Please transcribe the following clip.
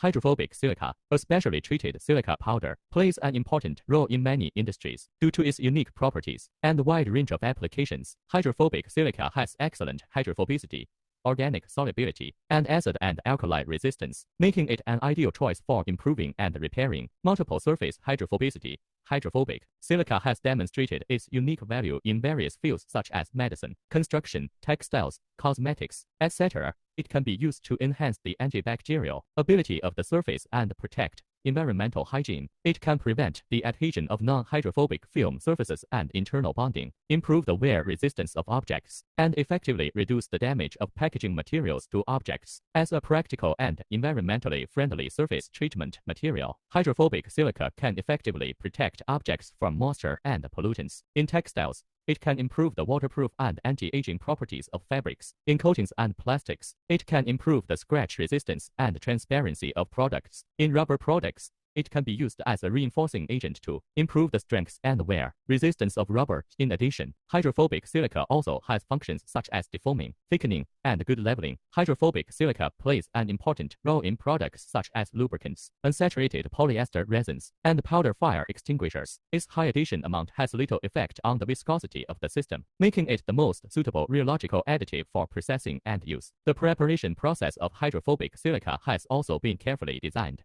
Hydrophobic silica, a specially treated silica powder, plays an important role in many industries due to its unique properties and wide range of applications. Hydrophobic silica has excellent hydrophobicity, organic solubility, and acid and alkali resistance, making it an ideal choice for improving and repairing multiple surface hydrophobicity. Hydrophobic silica has demonstrated its unique value in various fields such as medicine, construction, textiles, cosmetics, etc. It can be used to enhance the antibacterial ability of the surface and protect environmental hygiene. It can prevent the adhesion of non-hydrophobic film surfaces and internal bonding, improve the wear resistance of objects, and effectively reduce the damage of packaging materials to objects. As a practical and environmentally friendly surface treatment material, hydrophobic silica can effectively protect objects from moisture and pollutants. In textiles, it can improve the waterproof and anti-aging properties of fabrics. In coatings and plastics, it can improve the scratch resistance and transparency of products. In rubber products, it can be used as a reinforcing agent to improve the strength and wear resistance of rubber. In addition, hydrophobic silica also has functions such as defoaming, thickening, and good leveling. Hydrophobic silica plays an important role in products such as lubricants, unsaturated polyester resins, and powder fire extinguishers. Its high addition amount has little effect on the viscosity of the system, making it the most suitable rheological additive for processing and use. The preparation process of hydrophobic silica has also been carefully designed